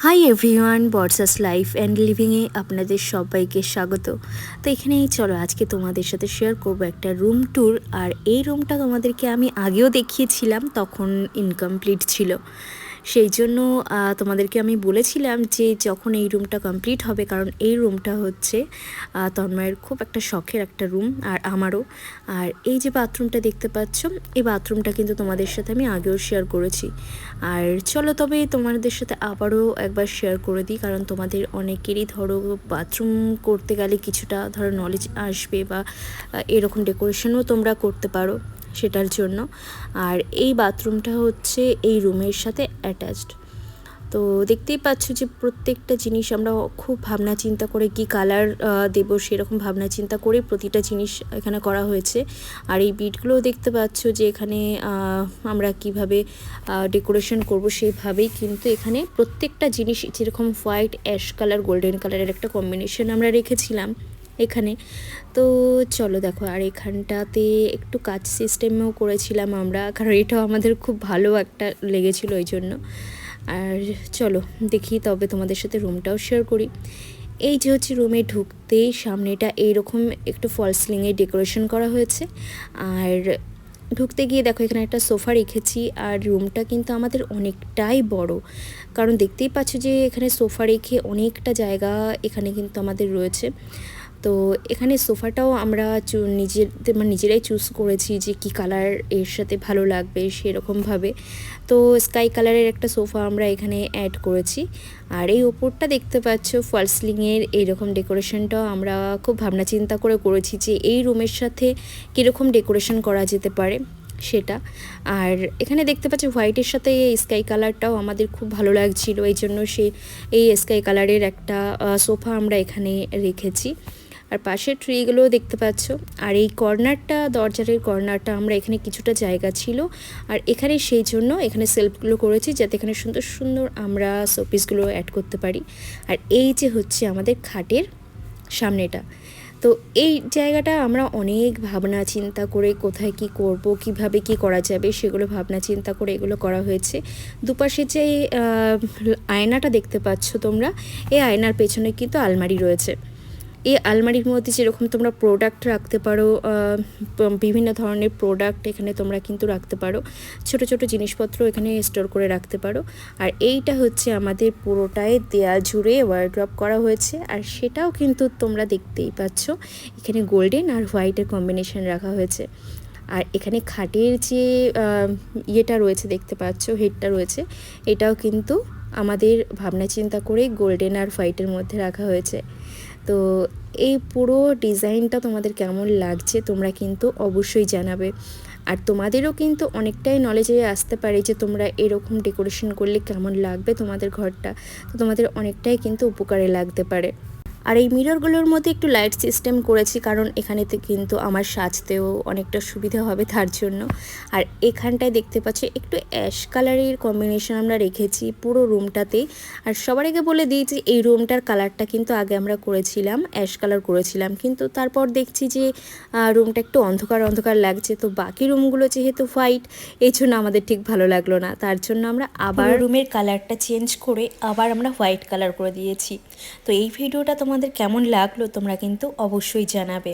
Hi everyone, বর্ষাস life and লিভিংয়ে আপনাদের সবাইকে স্বাগত। তো এখানেই চলো আজকে তোমাদের সাথে শেয়ার করব একটা রুম ট্যুর। আর এই রুমটা তোমাদেরকে আমি আগেও দেখিয়েছিলাম, তখন ইনকমপ্লিট ছিল। সেই জন্য তোমাদেরকে আমি বলেছিলাম যে যখন এই রুমটা কমপ্লিট হবে, কারণ এই রুমটা হচ্ছে তন্ময়ের খুব একটা শখের একটা রুম, আর আমারও। আর এই যে বাথরুমটা দেখতে পাচ্ছ, এই বাথরুমটা কিন্তু তোমাদের সাথে আমি আগেও শেয়ার করেছি। আর চলো তবে তোমাদের সাথে আবারও একবার শেয়ার করে দিই, কারণ তোমাদের অনেকেরই ধরো বাথরুম করতে গেলে কিছুটা ধরো নলেজ আসবে, বা এরকম ডেকোরেশনও তোমরা করতে পারো সেটার জন্য। আর এই বাথরুমটা হচ্ছে এই রুমের সাথে অ্যাটাচড। তো দেখতেই পাচ্ছ যে প্রত্যেকটা জিনিস আমরা খুব ভাবনা চিন্তা করে কি কালার দেব, সেরকম ভাবনা চিন্তা করে প্রতিটা জিনিস এখানে করা হয়েছে। আর এই বিটগুলোও দেখতে পাচ্ছ যে এখানে আমরা কিভাবে ডেকোরেশন করব সেইভাবেই কিন্তু এখানে প্রত্যেকটা জিনিস, যেরকম হোয়াইট, অ্যাশ কালার, গোল্ডেন কালারের একটা কম্বিনেশন আমরা রেখেছিলাম এখানে। তো চলো দেখো, আর এখানটাতে একটু কাচ সিস্টেমেও করেছিলাম আমরা, কারণ এটাও আমাদের খুব ভালো একটা লেগেছিলো ওই জন্য। আর চলো দেখি তবে তোমাদের সাথে রুমটাও শেয়ার করি। এই যে হচ্ছে রুমে ঢুকতেই সামনেটা এইরকম একটু ফলস সিলিংয়ে ডেকোরেশন করা হয়েছে। আর ঢুকতে গিয়ে দেখো এখানে একটা সোফা রেখেছি। আর রুমটা কিন্তু আমাদের অনেকটাই বড়, কারণ দেখতেই পাচ্ছ যে এখানে সোফা রেখে অনেকটা জায়গা এখানে কিন্তু আমাদের রয়েছে। তো এখানে সোফাটাও আমরা নিজেরাই চুজ করেছি যে কি কালার এর সাথে ভালো লাগবে সেরকমভাবে। তো স্কাই কালারের একটা সোফা আমরা এখানে অ্যাড করেছি। আর এই ওপরটা দেখতে পাচ্ছ ফলস সিলিংয়ের এইরকম ডেকোরেশনটাও আমরা খুব ভাবনা চিন্তা করে করেছি যে এই রুমের সাথে কীরকম ডেকোরেশন করা যেতে পারে সেটা। আর এখানে দেখতে পাচ্ছি হোয়াইটের সাথে এই স্কাই কালারটাও আমাদের খুব ভালো লাগছিল, এই জন্য এই স্কাই কালারের একটা সোফা আমরা এখানে রেখেছি। আর পাশের ট্রিগুলোও দেখতে পাচ্ছ। আর এই কর্নারটা, দরজার কর্নারটা আমরা এখানে কিছুটা জায়গা ছিল, আর এখানে সেই জন্য এখানে সেলফগুলো করেছি যাতে এখানে সুন্দর সুন্দর আমরা শোপিসগুলো অ্যাড করতে পারি। আর এই যে হচ্ছে আমাদের খাটের সামনেটা, তো এই জায়গাটা আমরা অনেক ভাবনা চিন্তা করে কোথায় কি করব, কিভাবে কি করা যাবে সেগুলো ভাবনা চিন্তা করে এগুলো করা হয়েছে। দুপাশে যে আয়নাটা দেখতে পাচ্ছ তোমরা, এই আয়নার পেছনে কিন্তু আলমারি রয়েছে। এই আলমারির মধ্যে যেরকম তোমরা প্রোডাক্ট রাখতে পারো, বিভিন্ন ধরনের প্রোডাক্ট এখানে তোমরা কিন্তু রাখতে পারো, ছোট ছোট জিনিসপত্র এখানে স্টোর করে রাখতে পারো। আর এইটা হচ্ছে আমাদের পুরোটাই দেয়াল জুড়ে ওয়ার্ড্রপ করা হয়েছে। আর সেটাও কিন্তু তোমরা দেখতেই পাচ্ছ, এখানে গোল্ডেন আর হোয়াইটের কম্বিনেশন রাখা হয়েছে। আর এখানে খাটের যে ইয়েটা রয়েছে দেখতে পাচ্ছ, হেডটা রয়েছে, এটাও কিন্তু আমাদের ভাবনা চিন্তা করে গোল্ডেন আর হোয়াইটের মধ্যে রাখা হয়েছে। তো এই পুরো ডিজাইনটা তোমাদের কেমন লাগছে তোমরা কিন্তু অবশ্যই জানাবে। আর তোমাদেরও কিন্তু অনেকটাই নলেজে আসতে পারে যে তোমরা এরকম ডেকোরেশন করলে কেমন লাগবে তোমাদের ঘরটা। তো তোমাদের অনেকটাই কিন্তু উপকারে লাগতে পারে। আর এই মিররগুলোর মধ্যে একটু লাইট সিস্টেম করেছি, কারণ এখানেতে কিন্তু আমার সাজতেও অনেকটা সুবিধা হবে তার জন্য। আর এখানটায় দেখতে পাচ্ছি একটু অ্যাশ কালারের কম্বিনেশন আমরা রেখেছি পুরো রুমটাতেই। আর সবার আগে বলে দিই যে এই রুমটার কালারটা কিন্তু আগে আমরা করেছিলাম অ্যাশ কালার করেছিলাম, কিন্তু তারপর দেখছি যে রুমটা একটু অন্ধকার অন্ধকার লাগছে। তো বাকি রুমগুলো যেহেতু হোয়াইট, এই জন্য আমাদের ঠিক ভালো লাগলো না, তার জন্য আমরা আবার রুমের কালারটা চেঞ্জ করে আবার আমরা হোয়াইট কালার করে দিয়েছি। তো এই ভিডিওটা তোমাদের কেমন লাগলো তোমরা কিন্তু অবশ্যই জানাবে।